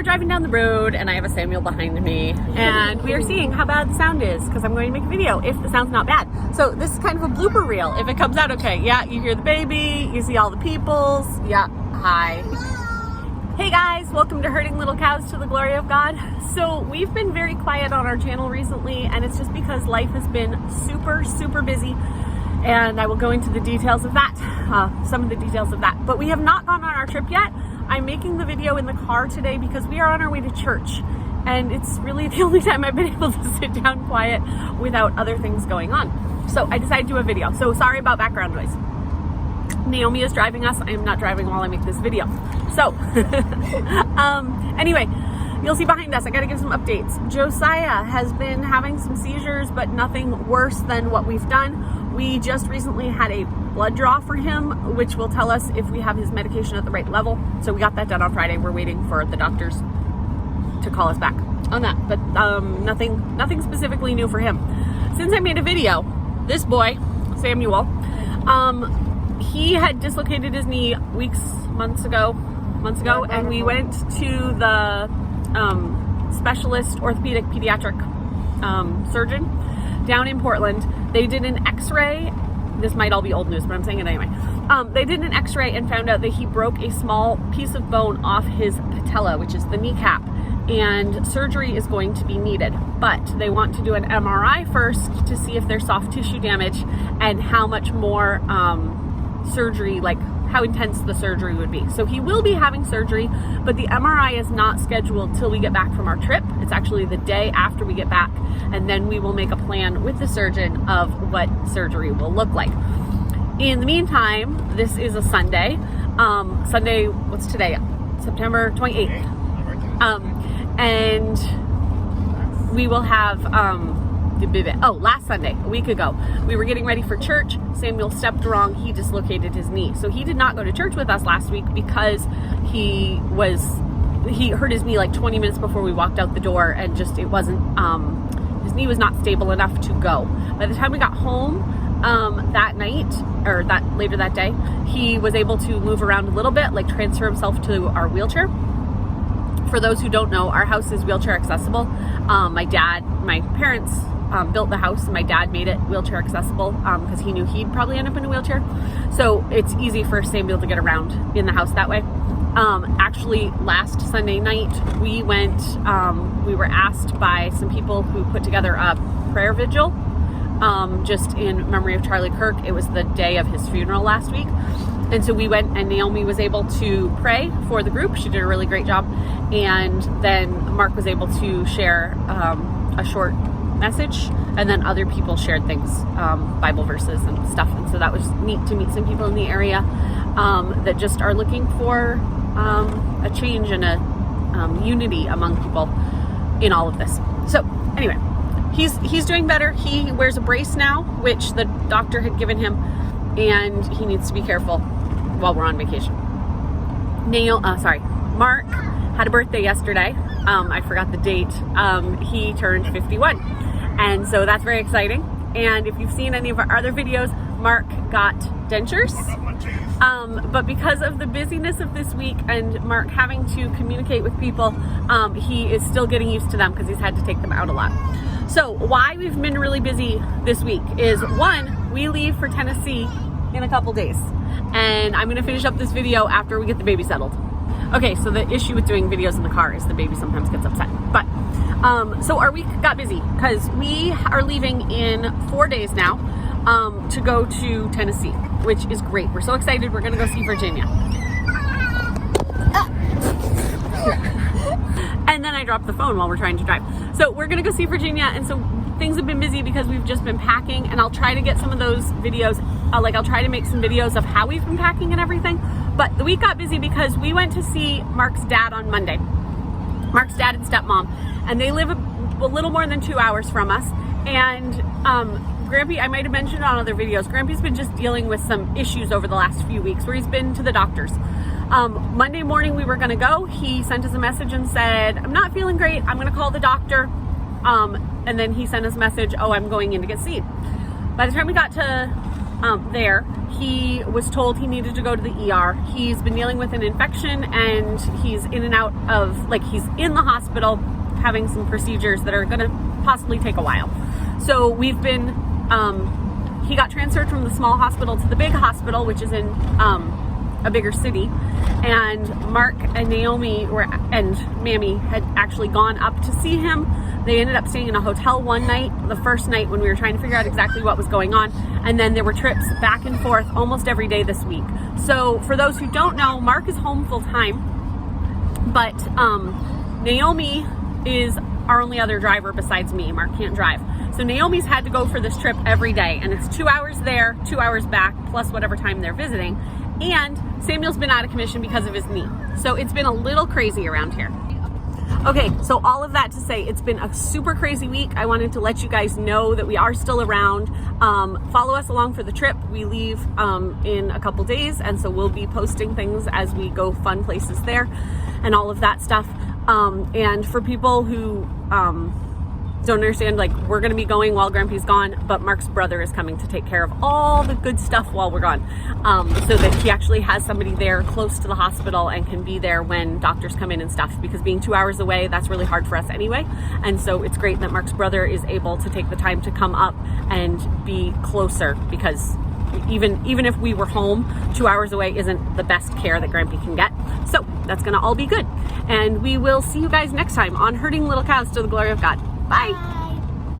are driving down the road and I have a Samuel behind me, and we are seeing how bad the sound is because I'm going to make a video if the sound's not bad. So this is kind of a blooper reel if it comes out okay. Yeah, you hear the baby, you see all the peoples. Yeah, hi. Hey guys, welcome to Herding Little Cows to the Glory of God. So we've been very quiet on our channel recently, and it's just because life has been super busy, and I will go into the details of that, some of the details of that. But we have not gone on our trip yet. I'm making the video in the car today because we are on our way to church, and it's really the only time I've been able to sit down quiet without other things going on. So I decided to do a video. So sorry about background noise. Naomi is driving us. I am not driving while I make this video. So anyway, you'll see behind us, I gotta give some updates. Josiah has been having some seizures, but nothing worse than what we've done. We just recently had a blood draw for him, which will tell us if we have his medication at the right level. So we got that done on Friday. We're waiting for the doctors to call us back on that, but nothing specifically new for him. Since I made a video, this boy, Samuel, he had dislocated his knee months ago, and we went to the specialist orthopedic pediatric surgeon down in Portland. They did an x-ray. This might all be old news, but I'm saying it anyway. They did an x-ray and found out that he broke a small piece of bone off his patella, which is the kneecap, and surgery is going to be needed. But they want to do an MRI first to see if there's soft tissue damage and how much more surgery, like how intense the surgery would be. So he will be having surgery, but the MRI is not scheduled till we get back from our trip. It's actually the day after we get back, and then we will make a plan with the surgeon of what surgery will look like. In the meantime, this is a Sunday. Sunday, what's today? September 28th. And we will have last Sunday, a week ago, we were getting ready for church. Samuel stepped wrong. He dislocated his knee. So he did not go to church with us last week because he hurt his knee like 20 minutes before we walked out the door, and just, it wasn't, his knee was not stable enough to go. By the time we got home that night, or later that day, he was able to move around a little bit, like transfer himself to our wheelchair. For those who don't know, our house is wheelchair accessible. My parents built the house, and my dad made it wheelchair accessible because he knew he'd probably end up in a wheelchair. So it's easy for Samuel to get around in the house that way. Actually, last Sunday night, we were asked by some people who put together a prayer vigil just in memory of Charlie Kirk. It was the day of his funeral last week. And so we went, and Naomi was able to pray for the group. She did a really great job. And then Mark was able to share a short message, and then other people shared things, Bible verses and stuff. And so that was neat to meet some people in the area that just are looking for a change and a unity among people in all of this. So anyway, he's doing better. He wears a brace now, which the doctor had given him, and he needs to be careful while we're on vacation. Mark had a birthday yesterday. I forgot the date. He turned 51. And so that's very exciting. And if you've seen any of our other videos, Mark got dentures. But because of the busyness of this week and Mark having to communicate with people, he is still getting used to them because he's had to take them out a lot. So why we've been really busy this week is, one, we leave for Tennessee in a couple days, and I'm going to finish up this video after we get the baby settled. Okay, so the issue with doing videos in the car is the baby sometimes gets upset. But so our week got busy because we are leaving in 4 days now to go to Tennessee, which is great. We're so excited. We're going to go see Virginia. And then I dropped the phone while we're trying to drive. So we're going to go see Virginia, and so things have been busy because we've just been packing, and I'll try to get some of those videos. I'll try to make some videos of how we've been packing and everything. But the week got busy because we went to see Mark's dad on Monday. Mark's dad and stepmom, and they live a little more than 2 hours from us. And Grampy, I might have mentioned on other videos, Grampy's been just dealing with some issues over the last few weeks where he's been to the doctors. Monday morning we were gonna go. He sent us a message and said, I'm not feeling great. I'm gonna call the doctor. And then he sent us a message, oh, I'm going in to get seen. By the time we got to there, he was told he needed to go to the ER. He's been dealing with an infection, and he's in and out of, like, he's in the hospital having some procedures that are gonna possibly take a while. So we've been, he got transferred from the small hospital to the big hospital, which is in a bigger city. And Mark and Naomi and Mammy had actually gone up to see him. They ended up staying in a hotel one night, the first night when we were trying to figure out exactly what was going on. And then there were trips back and forth almost every day this week. So for those who don't know, Mark is home full time, but Naomi is our only other driver besides me. Mark can't drive. So Naomi's had to go for this trip every day, and it's 2 hours there, 2 hours back, plus whatever time they're visiting. And Samuel's been out of commission because of his knee. So it's been a little crazy around here. Okay, so all of that to say, it's been a super crazy week. I wanted to let you guys know that we are still around. Follow us along for the trip. We leave in a couple days, and so we'll be posting things as we go fun places there and all of that stuff. And for people who don't understand, like, we're gonna be going while Grampy's gone, but Mark's brother is coming to take care of all the good stuff while we're gone, so that he actually has somebody there close to the hospital and can be there when doctors come in and stuff, because being 2 hours away, that's really hard for us anyway. And so it's great that Mark's brother is able to take the time to come up and be closer, because even if we were home, 2 hours away isn't the best care that Grampy can get. So that's gonna all be good. And we will see you guys next time on Herding Little Cows to the Glory of God. Bye.